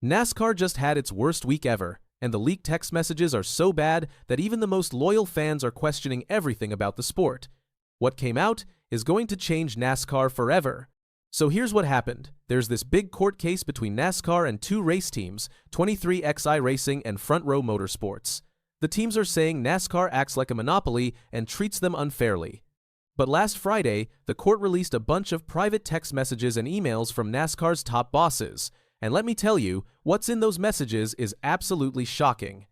NASCAR just had its worst week ever, and the leaked text messages are so bad that even the most loyal fans are questioning everything about the sport. What came out is going to change NASCAR forever. So here's what happened. There's this big court case between NASCAR and two race teams, 23XI Racing and Front Row Motorsports. The teams are saying NASCAR acts like a monopoly and treats them unfairly. But last Friday, the court released a bunch of private text messages and emails from NASCAR's top bosses. And let me tell you, what's in those messages is absolutely shocking.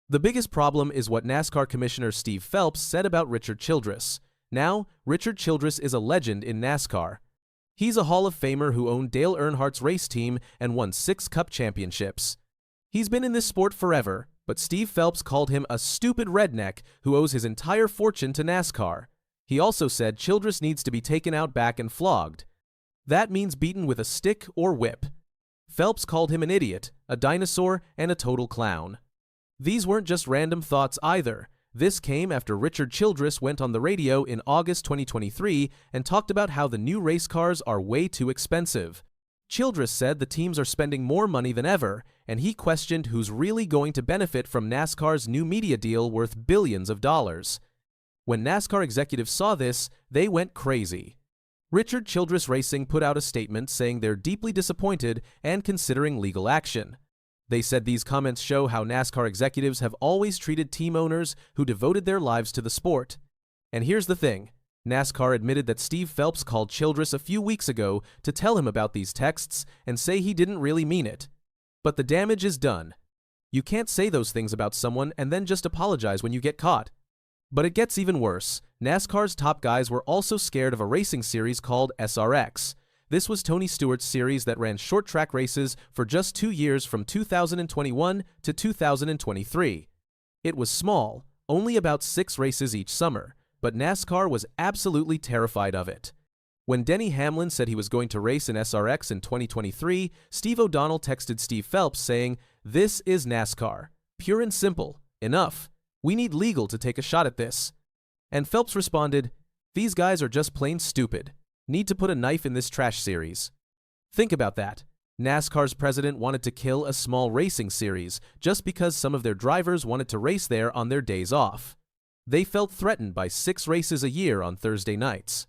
The biggest problem is what NASCAR Commissioner Steve Phelps said about Richard Childress. Now, Richard Childress is a legend in NASCAR. He's a Hall of Famer who owned Dale Earnhardt's race team and won 6 Cup championships. He's been in this sport forever, but Steve Phelps called him a stupid redneck who owes his entire fortune to NASCAR. He also said Childress needs to be taken out back and flogged. That means beaten with a stick or whip. Phelps called him an idiot, a dinosaur, and a total clown. These weren't just random thoughts either. This came after Richard Childress went on the radio in August 2023 and talked about how the new race cars are way too expensive. Childress said the teams are spending more money than ever, and he questioned who's really going to benefit from NASCAR's new media deal worth billions of dollars. When NASCAR executives saw this, they went crazy. Richard Childress Racing put out a statement saying they're deeply disappointed and considering legal action. They said these comments show how NASCAR executives have always treated team owners who devoted their lives to the sport. And here's the thing. NASCAR admitted that Steve Phelps called Childress a few weeks ago to tell him about these texts and say he didn't really mean it. But the damage is done. You can't say those things about someone and then just apologize when you get caught. But it gets even worse. NASCAR's top guys were also scared of a racing series called SRX. This was Tony Stewart's series that ran short track races for just 2 years from 2021 to 2023. It was small, only about 6 races each summer, but NASCAR was absolutely terrified of it. When Denny Hamlin said he was going to race in SRX in 2023, Steve O'Donnell texted Steve Phelps saying, "This is NASCAR. Pure and simple. Enough. We need legal to take a shot at this." And Phelps responded, "These guys are just plain stupid. Need to put a knife in this trash series." Think about that. NASCAR's president wanted to kill a small racing series just because some of their drivers wanted to race there on their days off. They felt threatened by 6 races a year on Thursday nights.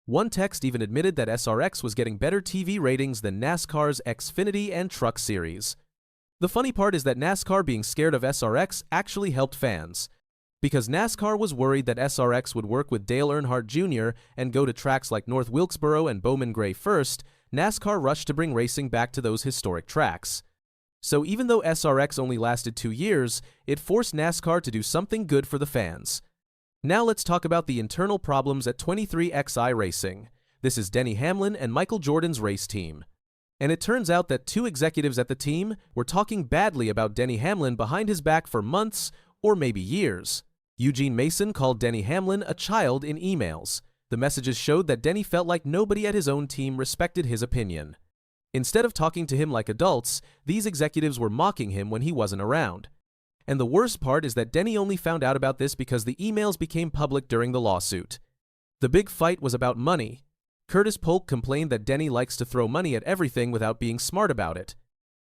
One text even admitted that SRX was getting better TV ratings than NASCAR's Xfinity and Truck Series. The funny part is that NASCAR being scared of SRX actually helped fans. Because NASCAR was worried that SRX would work with Dale Earnhardt Jr. and go to tracks like North Wilkesboro and Bowman Gray first, NASCAR rushed to bring racing back to those historic tracks. So even though SRX only lasted 2 years, it forced NASCAR to do something good for the fans. Now let's talk about the internal problems at 23XI Racing. This is Denny Hamlin and Michael Jordan's race team. And it turns out that 2 executives at the team were talking badly about Denny Hamlin behind his back for months or maybe years. Eugene Mason called Denny Hamlin a child in emails. The messages showed that Denny felt like nobody at his own team respected his opinion. Instead of talking to him like adults, these executives were mocking him when he wasn't around. And the worst part is that Denny only found out about this because the emails became public during the lawsuit. The big fight was about money. Curtis Polk complained that Denny likes to throw money at everything without being smart about it.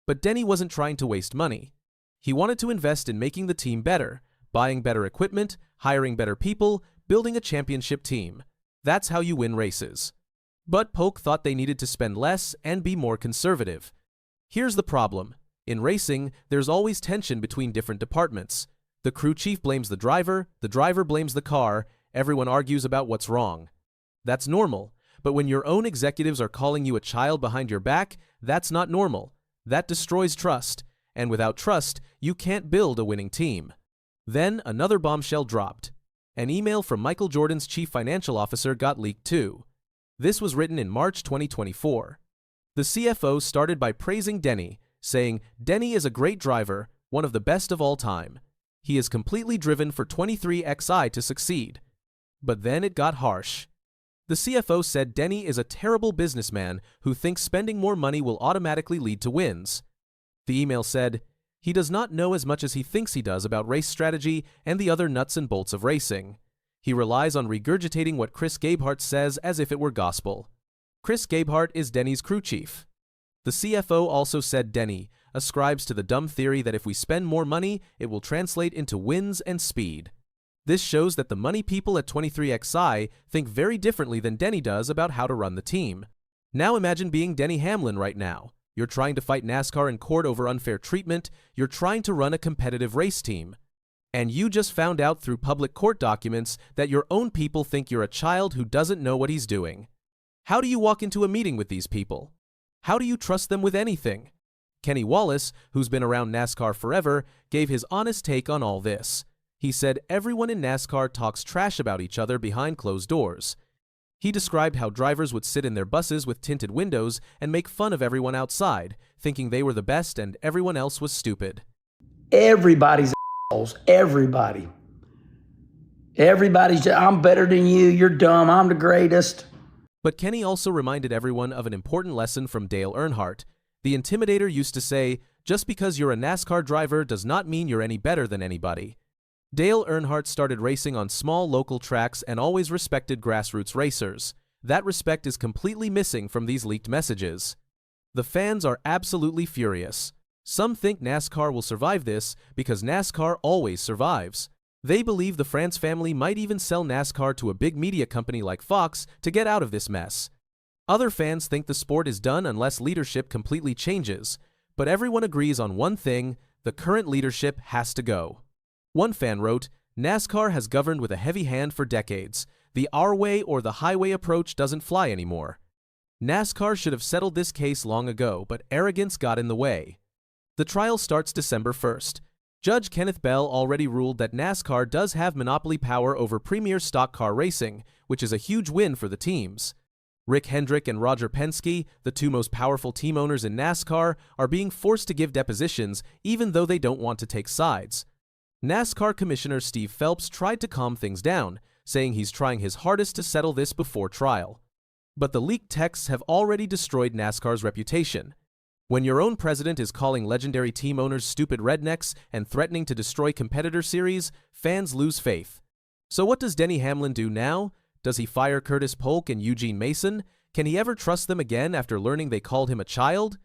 But Denny wasn't trying to waste money. He wanted to invest in making the team better, buying better equipment, hiring better people, building a championship team. That's how you win races. But Polk thought they needed to spend less and be more conservative. Here's the problem. In racing, there's always tension between different departments. The crew chief blames the driver blames the car, everyone argues about what's wrong. That's normal, but when your own executives are calling you a child behind your back, that's not normal. That destroys trust, and without trust, you can't build a winning team. Then another bombshell dropped. An email from Michael Jordan's chief financial officer got leaked too. This was written in March 2024. The CFO started by praising Denny, saying, "Denny is a great driver, one of the best of all time. He is completely driven for 23XI to succeed." But then it got harsh. The CFO said Denny is a terrible businessman who thinks spending more money will automatically lead to wins. The email said, "He does not know as much as he thinks he does about race strategy and the other nuts and bolts of racing. He relies on regurgitating what Chris Gabehart says as if it were gospel." Chris Gabehart is Denny's crew chief. The CFO also said Denny, ascribes to the dumb theory that if we spend more money, it will translate into wins and speed. This shows that the money people at 23XI think very differently than Denny does about how to run the team. Now imagine being Denny Hamlin right now. You're trying to fight NASCAR in court over unfair treatment, you're trying to run a competitive race team. And you just found out through public court documents that your own people think you're a child who doesn't know what he's doing. How do you walk into a meeting with these people? How do you trust them with anything? Kenny Wallace, who's been around NASCAR forever, gave his honest take on all this. He said everyone in NASCAR talks trash about each other behind closed doors. He described how drivers would sit in their buses with tinted windows and make fun of everyone outside, thinking they were the best and everyone else was stupid. Everybody's assholes. Everybody. Everybody's just, I'm better than you, you're dumb, I'm the greatest. But Kenny also reminded everyone of an important lesson from Dale Earnhardt. The Intimidator used to say, just because you're a NASCAR driver does not mean you're any better than anybody. Dale Earnhardt started racing on small local tracks and always respected grassroots racers. That respect is completely missing from these leaked messages. The fans are absolutely furious. Some think NASCAR will survive this because NASCAR always survives. They believe the France family might even sell NASCAR to a big media company like Fox to get out of this mess. Other fans think the sport is done unless leadership completely changes. But everyone agrees on one thing: the current leadership has to go. One fan wrote, NASCAR has governed with a heavy hand for decades. The our way or the highway approach doesn't fly anymore. NASCAR should have settled this case long ago, but arrogance got in the way. The trial starts December 1st. Judge Kenneth Bell already ruled that NASCAR does have monopoly power over premier stock car racing, which is a huge win for the teams. Rick Hendrick and Roger Penske, the two most powerful team owners in NASCAR, are being forced to give depositions even though they don't want to take sides. NASCAR Commissioner Steve Phelps tried to calm things down, saying he's trying his hardest to settle this before trial. But the leaked texts have already destroyed NASCAR's reputation. When your own president is calling legendary team owners stupid rednecks and threatening to destroy competitor series, fans lose faith. So what does Denny Hamlin do now? Does he fire Curtis Polk and Eugene Mason? Can he ever trust them again after learning they called him a child?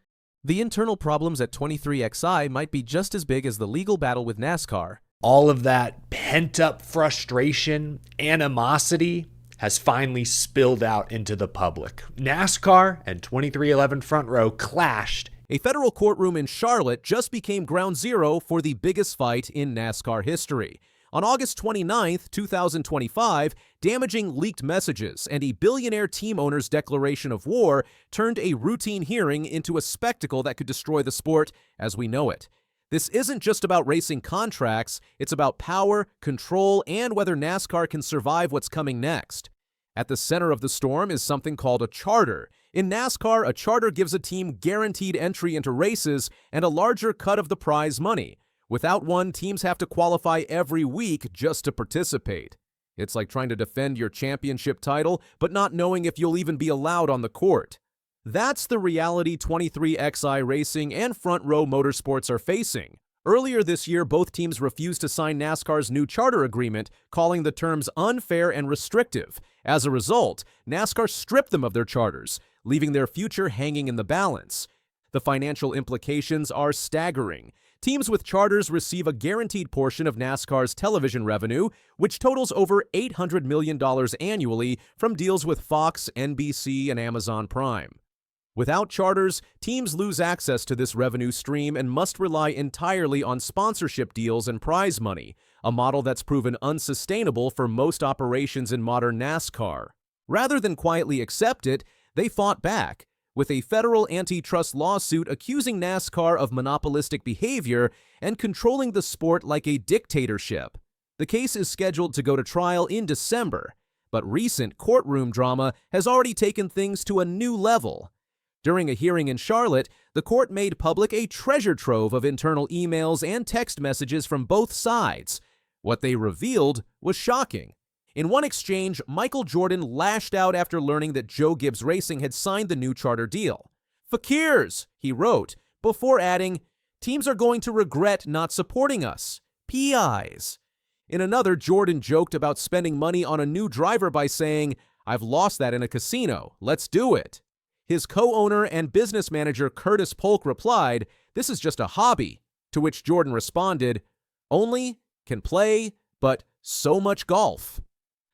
The internal problems at 23XI might be just as big as the legal battle with NASCAR. All of that pent-up frustration, animosity, has finally spilled out into the public. NASCAR and 23XI Front Row clashed. A federal courtroom in Charlotte just became ground zero for the biggest fight in NASCAR history. On August 29, 2025, damaging leaked messages and a billionaire team owner's declaration of war turned a routine hearing into a spectacle that could destroy the sport as we know it. This isn't just about racing contracts, it's about power, control, and whether NASCAR can survive what's coming next. At the center of the storm is something called a charter. In NASCAR, a charter gives a team guaranteed entry into races and a larger cut of the prize money. Without one, teams have to qualify every week just to participate. It's like trying to defend your championship title, but not knowing if you'll even be allowed on the court. That's the reality 23XI Racing and Front Row Motorsports are facing. Earlier this year, both teams refused to sign NASCAR's new charter agreement, calling the terms unfair and restrictive. As a result, NASCAR stripped them of their charters, leaving their future hanging in the balance. The financial implications are staggering. Teams with charters receive a guaranteed portion of NASCAR's television revenue, which totals over $800 million annually from deals with Fox, NBC, and Amazon Prime. Without charters, teams lose access to this revenue stream and must rely entirely on sponsorship deals and prize money, a model that's proven unsustainable for most operations in modern NASCAR. Rather than quietly accept it, they fought back, with a federal antitrust lawsuit accusing NASCAR of monopolistic behavior and controlling the sport like a dictatorship. The case is scheduled to go to trial in December, but recent courtroom drama has already taken things to a new level. During a hearing in Charlotte, the court made public a treasure trove of internal emails and text messages from both sides. What they revealed was shocking. In one exchange, Michael Jordan lashed out after learning that Joe Gibbs Racing had signed the new charter deal. "Fakirs," he wrote, before adding, "Teams are going to regret not supporting us. PIs." In another, Jordan joked about spending money on a new driver by saying, "I've lost that in a casino. Let's do it." His co-owner and business manager Curtis Polk replied, "This is just a hobby," to which Jordan responded, "Only can play, but so much golf."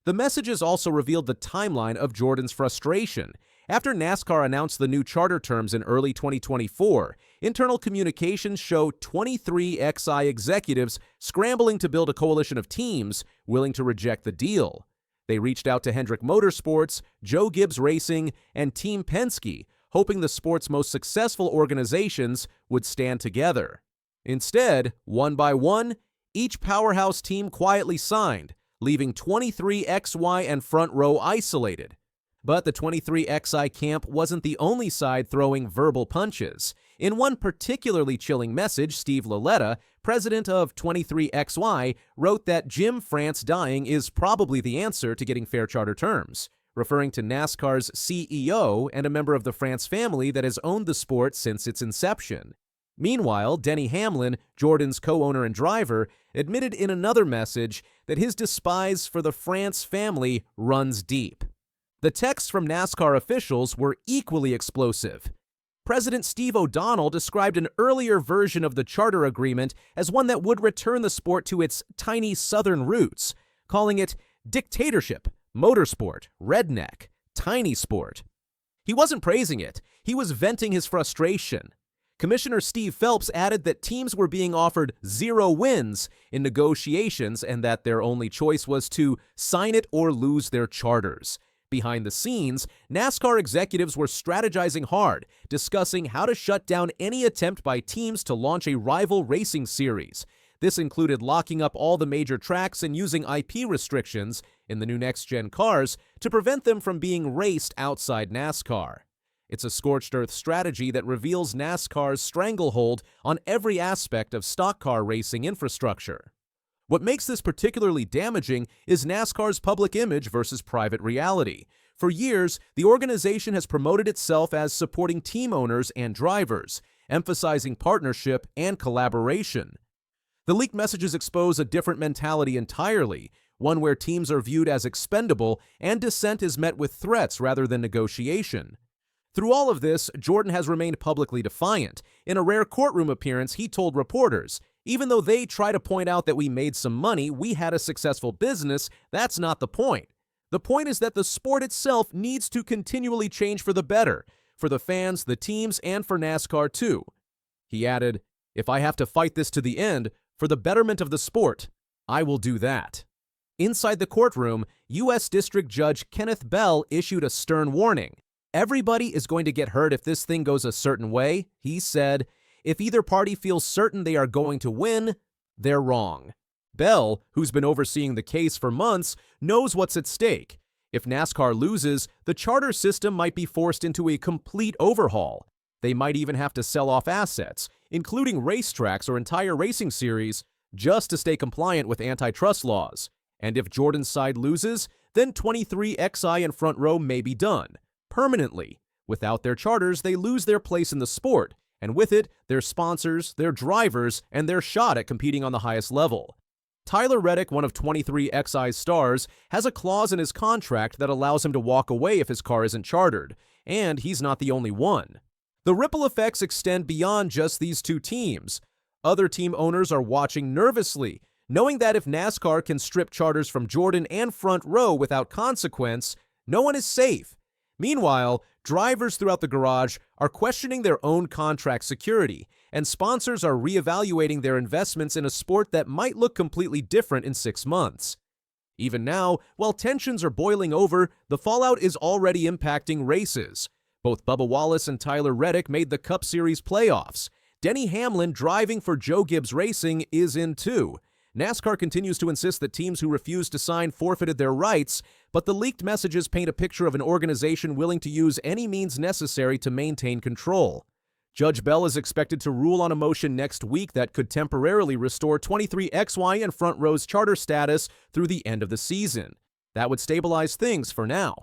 The messages also revealed the timeline of Jordan's frustration. After NASCAR announced the new charter terms in early 2024, internal communications show 23 XI executives scrambling to build a coalition of teams willing to reject the deal. They reached out to Hendrick Motorsports, Joe Gibbs Racing, and Team Penske, hoping the sport's most successful organizations would stand together. Instead, one by one, each powerhouse team quietly signed, leaving 23 XY and Front Row isolated. But the 23 XI camp wasn't the only side throwing verbal punches. In one particularly chilling message, Steve Laletta, president of 23 XY, wrote that Jim France dying is probably the answer to getting fair charter terms, referring to NASCAR's CEO and a member of the France family that has owned the sport since its inception. Meanwhile, Denny Hamlin, Jordan's co-owner and driver, admitted in another message that his despise for the France family runs deep. The texts from NASCAR officials were equally explosive. President Steve O'Donnell described an earlier version of the charter agreement as one that would return the sport to its tiny southern roots, calling it dictatorship, motorsport, redneck, tiny sport. He wasn't praising it, he was venting his frustration. Commissioner Steve Phelps added that teams were being offered 0 wins in negotiations and that their only choice was to sign it or lose their charters. Behind the scenes, NASCAR executives were strategizing hard, discussing how to shut down any attempt by teams to launch a rival racing series. This included locking up all the major tracks and using IP restrictions in the new next-gen cars to prevent them from being raced outside NASCAR. It's a scorched earth strategy that reveals NASCAR's stranglehold on every aspect of stock car racing infrastructure. What makes this particularly damaging is NASCAR's public image versus private reality. For years, the organization has promoted itself as supporting team owners and drivers, emphasizing partnership and collaboration. The leaked messages expose a different mentality entirely, one where teams are viewed as expendable and dissent is met with threats rather than negotiation. Through all of this, Jordan has remained publicly defiant. In a rare courtroom appearance, he told reporters, "Even though they try to point out that we made some money, we had a successful business, that's not the point. The point is that the sport itself needs to continually change for the better, for the fans, the teams, and for NASCAR too." He added, "If I have to fight this to the end, for the betterment of the sport, I will do that." Inside the courtroom, U.S. District Judge Kenneth Bell issued a stern warning. "Everybody is going to get hurt if this thing goes a certain way," he said. "If either party feels certain they are going to win, they're wrong." Bell, who's been overseeing the case for months, knows what's at stake. If NASCAR loses, the charter system might be forced into a complete overhaul. They might even have to sell off assets, including racetracks or entire racing series, just to stay compliant with antitrust laws. And if Jordan's side loses, then 23 XI and Front Row may be done permanently. Without their charters, they lose their place in the sport, and with it, their sponsors, their drivers, and their shot at competing on the highest level. Tyler Reddick, one of 23 XI's stars, has a clause in his contract that allows him to walk away if his car isn't chartered, and he's not the only one. The ripple effects extend beyond just these two teams. Other team owners are watching nervously, knowing that if NASCAR can strip charters from Jordan and Front Row without consequence, no one is safe. Meanwhile, drivers throughout the garage are questioning their own contract security, and sponsors are reevaluating their investments in a sport that might look completely different in 6 months. Even now, while tensions are boiling over, the fallout is already impacting races. Both Bubba Wallace and Tyler Reddick made the Cup Series playoffs. Denny Hamlin, driving for Joe Gibbs Racing, is in too. NASCAR continues to insist that teams who refused to sign forfeited their rights, but the leaked messages paint a picture of an organization willing to use any means necessary to maintain control. Judge Bell is expected to rule on a motion next week that could temporarily restore 23 XY and Front Row's charter status through the end of the season. That would stabilize things for now.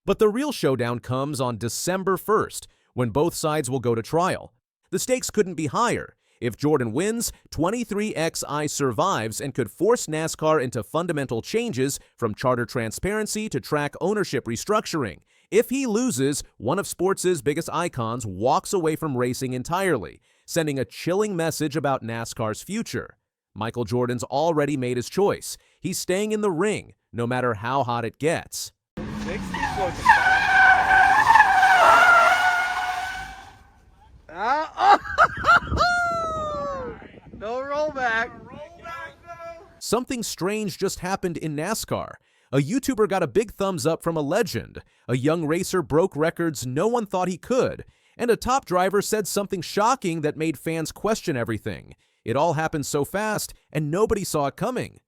But the real showdown comes on December 1st, when both sides will go to trial. The stakes couldn't be higher. If Jordan wins, 23 XI survives and could force NASCAR into fundamental changes from charter transparency to track ownership restructuring. If he loses, one of sports' biggest icons walks away from racing entirely. sending a chilling message about NASCAR's future. Michael Jordan's already made his choice. He's staying in the ring, no matter how hot it gets. 60's looking no rollback. Something strange just happened in NASCAR. A YouTuber got a big thumbs up from a legend. A young racer broke records no one thought he could. And a top driver said something shocking that made fans question everything. It all happened so fast, and nobody saw it coming.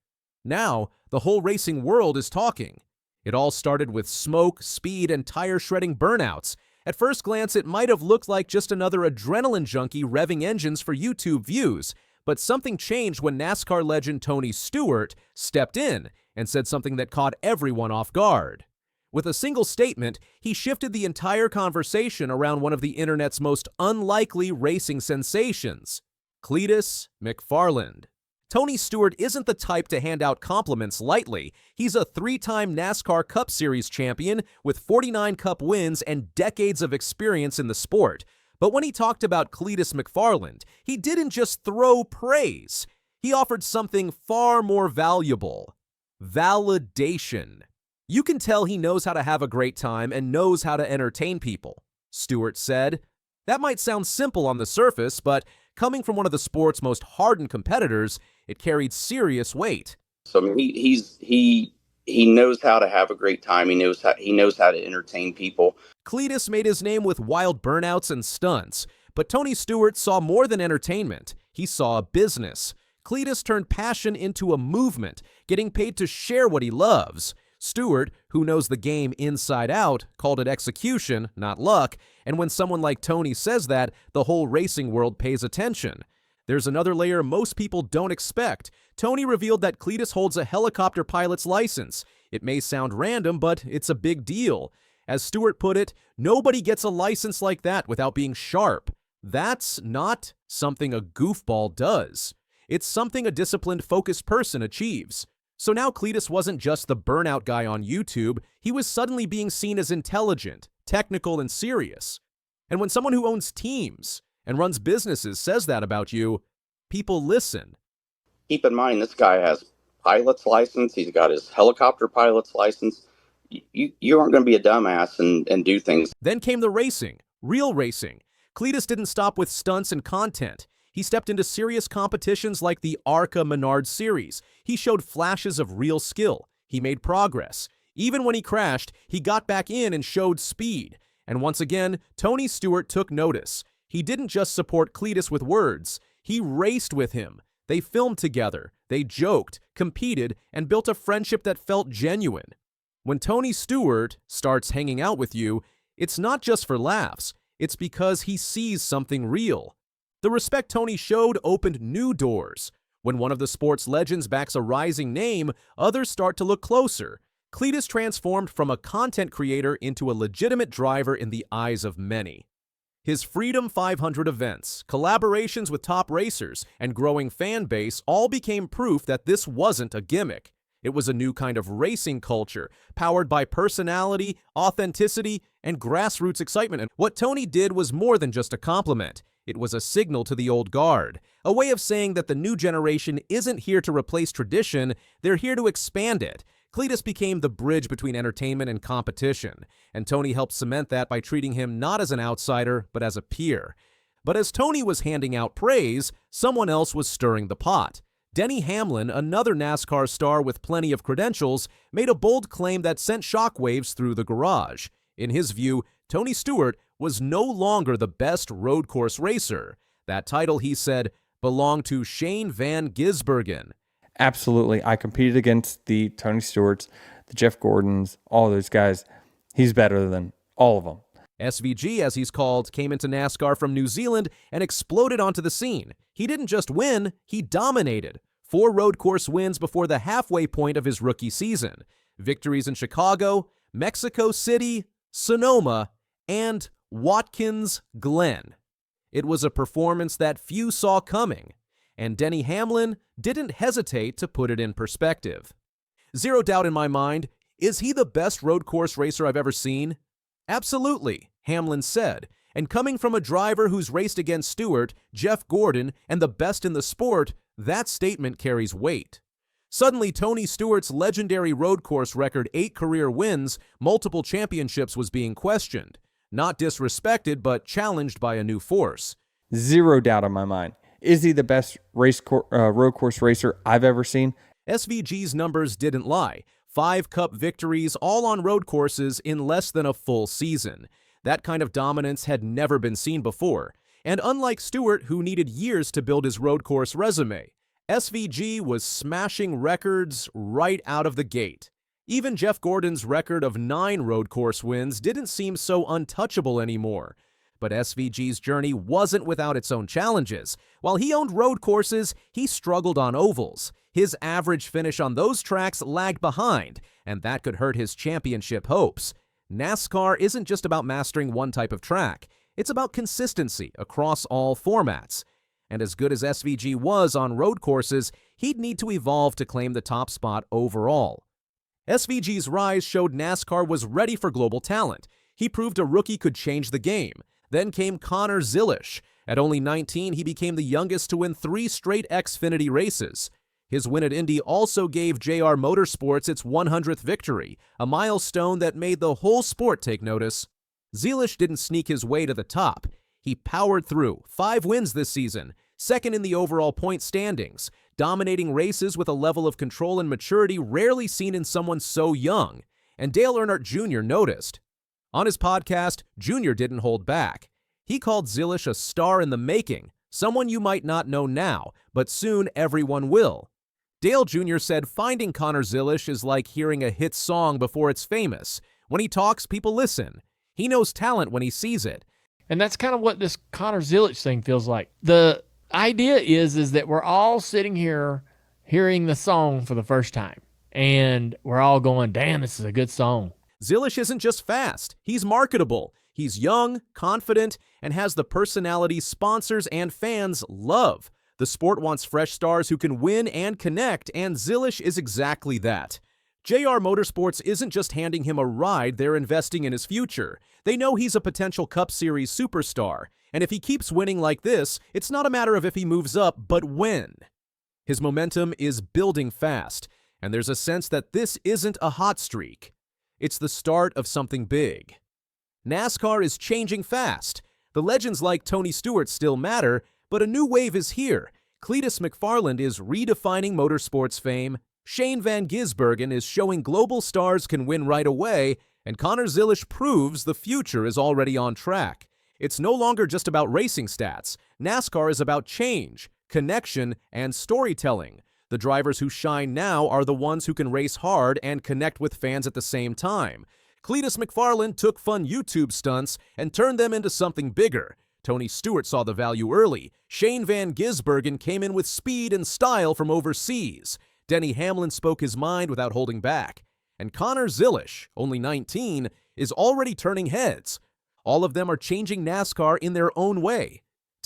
Now, the whole racing world is talking. It all started with smoke, speed, and tire-shredding burnouts. At first glance, it might have looked like just another adrenaline junkie revving engines for YouTube views. But something changed when NASCAR legend Tony Stewart stepped in and said something that caught everyone off guard. With a single statement, he shifted the entire conversation around one of the internet's most unlikely racing sensations, Cletus McFarland. Tony Stewart isn't the type to hand out compliments lightly. He's a 3-time NASCAR Cup Series champion with 49 Cup wins and decades of experience in the sport. But when he talked about Cletus McFarland, he didn't just throw praise. He offered something far more valuable: validation. You can tell he knows how to have a great time and knows how to entertain people, Stewart said. That might sound simple on the surface, but coming from one of the sport's most hardened competitors, it carried serious weight. So I mean, he knows how to have a great time. He knows how to entertain people. Cletus made his name with wild burnouts and stunts, but Tony Stewart saw more than entertainment. He saw a business. Cletus turned passion into a movement, getting paid to share what he loves. Stewart, who knows the game inside out, called it execution, not luck, and when someone like Tony says that, the whole racing world pays attention. There's another layer most people don't expect. Tony revealed that Cletus holds a helicopter pilot's license. It may sound random, but it's a big deal. As Stewart put it, nobody gets a license like that without being sharp. That's not something a goofball does. It's something a disciplined, focused person achieves. So now Cletus wasn't just the burnout guy on YouTube, he was suddenly being seen as intelligent, technical, and serious. And when someone who owns teams and runs businesses says that about you, people listen. Keep in mind, this guy has pilot's license. He's got his helicopter pilot's license. You aren't going to be a dumbass and do things. Then came the racing, real racing. Cletus didn't stop with stunts and content. He stepped into serious competitions like the ARCA Menard Series. He showed flashes of real skill. He made progress. Even when he crashed, he got back in and showed speed. And once again, Tony Stewart took notice. He didn't just support Cletus with words. He raced with him. They filmed together. They joked, competed, and built a friendship that felt genuine. When Tony Stewart starts hanging out with you, it's not just for laughs. It's because he sees something real. The respect Tony showed opened new doors. When one of the sport's legends backs a rising name, others start to look closer. Cletus transformed from a content creator into a legitimate driver in the eyes of many. His Freedom 500 events, collaborations with top racers, and growing fan base all became proof that this wasn't a gimmick. It was a new kind of racing culture, powered by personality, authenticity, and grassroots excitement. And what Tony did was more than just a compliment. It was a signal to the old guard, a way of saying that the new generation isn't here to replace tradition, they're here to expand it. Cletus became the bridge between entertainment and competition, and Tony helped cement that by treating him not as an outsider, but as a peer. But as Tony was handing out praise, someone else was stirring the pot. Denny Hamlin, another NASCAR star with plenty of credentials, made a bold claim that sent shockwaves through the garage. In his view, Tony Stewart was no longer the best road course racer. That title, he said, belonged to Shane Van Gisbergen. Absolutely. I competed against the Tony Stewarts, the Jeff Gordons, all those guys. He's better than all of them. SVG, as he's called, came into NASCAR from New Zealand and exploded onto the scene. He didn't just win, he dominated. 4 road course wins before the halfway point of his rookie season. Victories in Chicago, Mexico City, Sonoma, and Watkins Glen. It was a performance that few saw coming, and Denny Hamlin didn't hesitate to put it in perspective. Zero doubt in my mind, is he the best road course racer I've ever seen? Absolutely, Hamlin said, And coming from a driver who's raced against Stewart, Jeff Gordon, and the best in the sport, that statement carries weight. Suddenly, Tony Stewart's legendary road course record 8 career wins, multiple championships was being questioned. Not disrespected, but challenged by a new force. Zero doubt in my mind. Is he the best road course racer I've ever seen? SVG's numbers didn't lie. 5 Cup victories, all on road courses in less than a full season. That kind of dominance had never been seen before. And unlike Stewart, who needed years to build his road course resume, SVG was smashing records right out of the gate. Even Jeff Gordon's record of 9 road course wins didn't seem so untouchable anymore. But SVG's journey wasn't without its own challenges. While he owned road courses, he struggled on ovals. His average finish on those tracks lagged behind, and that could hurt his championship hopes. NASCAR isn't just about mastering one type of track. It's about consistency across all formats. And as good as SVG was on road courses, he'd need to evolve to claim the top spot overall. SVG's rise showed NASCAR was ready for global talent. He proved a rookie could change the game. Then came Connor Zilisch. At only 19, he became the youngest to win 3 straight Xfinity races. His win at Indy also gave JR Motorsports its 100th victory, a milestone that made the whole sport take notice. Zilisch didn't sneak his way to the top. He powered through, 5 wins this season, second in the overall point standings, dominating races with a level of control and maturity rarely seen in someone so young. And Dale Earnhardt Jr. noticed. On his podcast, Jr. didn't hold back. He called Zilisch a star in the making, someone you might not know now, but soon everyone will. Dale Jr. said finding Connor Zilisch is like hearing a hit song before it's famous. When he talks, people listen. He knows talent when he sees it. And that's kind of what this Connor Zilisch thing feels like. The idea is that we're all sitting here hearing the song for the first time, and we're all going, damn, this is a good song. Zilisch isn't just fast, he's marketable. He's young, confident, and has the personality sponsors and fans love. The sport wants fresh stars who can win and connect, and Zilisch is exactly that. JR Motorsports isn't just handing him a ride, they're investing in his future. They know he's a potential Cup Series superstar, and if he keeps winning like this, it's not a matter of if he moves up, but when. His momentum is building fast, and there's a sense that this isn't a hot streak. It's the start of something big. NASCAR is changing fast. The legends like Tony Stewart still matter, but a new wave is here. Cletus McFarland is redefining motorsports fame. Shane Van Gisbergen is showing global stars can win right away, and Connor Zilisch proves the future is already on track. It's no longer just about racing stats. NASCAR is about change, connection, and storytelling. The drivers who shine now are the ones who can race hard and connect with fans at the same time. Cletus McFarland took fun YouTube stunts and turned them into something bigger. Tony Stewart saw the value early. Shane Van Gisbergen came in with speed and style from overseas. Denny Hamlin spoke his mind without holding back. And Connor Zilisch, only 19, is already turning heads. All of them are changing NASCAR in their own way.